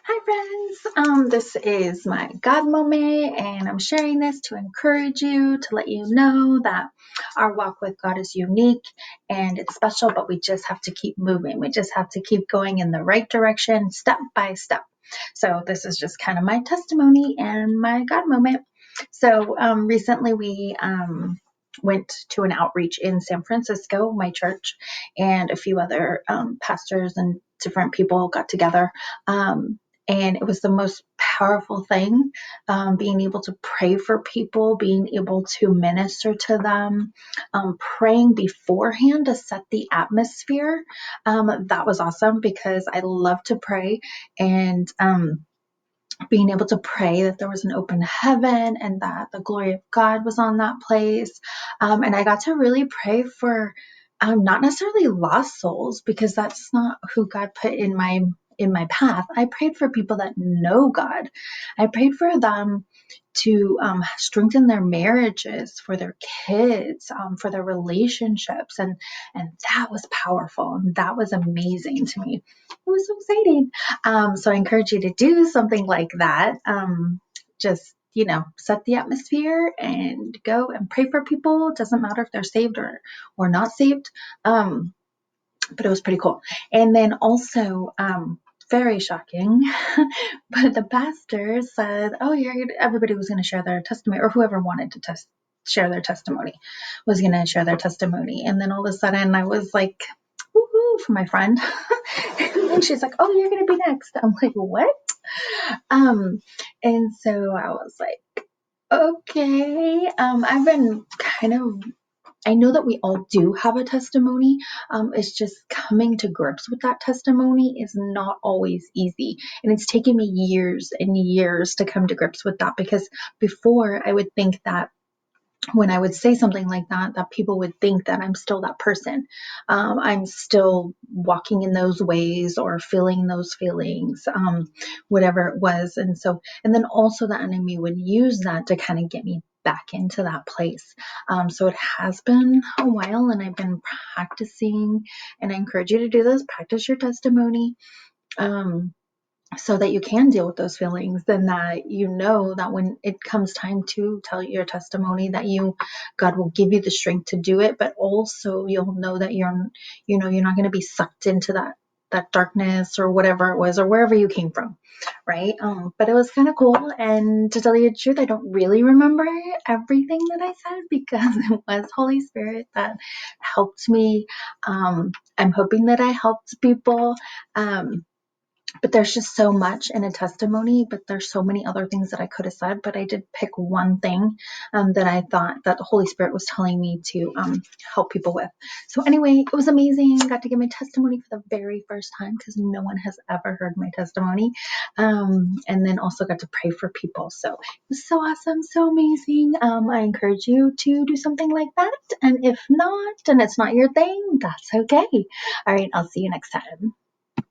Hi, friends. This is my God moment, and I'm sharing this to encourage you, to let you know that our walk with God is unique and it's special, but we just have to keep moving. We just have to keep going in the right direction, step by step. So, this is just kind of my testimony and my God moment. So, recently we went to an outreach in San Francisco, my church, and a few other pastors and different people got together. And it was the most powerful thing, being able to pray for people, being able to minister to them, praying beforehand to set the atmosphere. That was awesome because I love to pray, and being able to pray that there was an open heaven and that the glory of God was on that place. And I got to really pray for not necessarily lost souls, because that's not who God put in my path. I prayed for people that know God. I prayed for them to strengthen their marriages, for their kids, for their relationships, and that was powerful, and that was amazing to me. It was so exciting. So I encourage you to do something like that. Just, set the atmosphere and go and pray for people. It doesn't matter if they're saved or not saved. But it was pretty cool. And then also, very shocking, but the pastor said, "Oh, everybody was going to share their testimony, or whoever wanted to share their testimony was going to share their testimony." And then all of a sudden, I was like, "Woohoo!" for my friend, and she's like, "Oh, you're going to be next." I'm like, "What?" And so I was like, "Okay." I've been kind of I know that we all do have a testimony. It's just coming to grips with that testimony is not always easy. And it's taken me years and years to come to grips with that, because before I would think that when I would say something like that, that people would think that I'm still that person. I'm still walking in those ways or feeling those feelings, whatever it was. And then also the enemy would use that to kind of get me back into that place. So it has been a while, and I've been practicing, and I encourage you to do this, practice your testimony. So that you can deal with those feelings, then that you know that when it comes time to tell your testimony, that God will give you the strength to do it, but also you'll know that you're not going to be sucked into that darkness or whatever it was, or wherever you came from, right? But it was kind of cool, and to tell you the truth, I don't really remember everything that I said, because it was Holy Spirit that helped me. I'm hoping that I helped people. But there's just so much in a testimony, but there's so many other things that I could have said, but I did pick one thing that I thought that the Holy Spirit was telling me to help people with. So anyway, it was amazing. Got to give my testimony for the very first time, because no one has ever heard my testimony. And then also got to pray for people. So it was so awesome, so amazing. I encourage you to do something like that. And if not, and it's not your thing, that's okay. All right, I'll see you next time.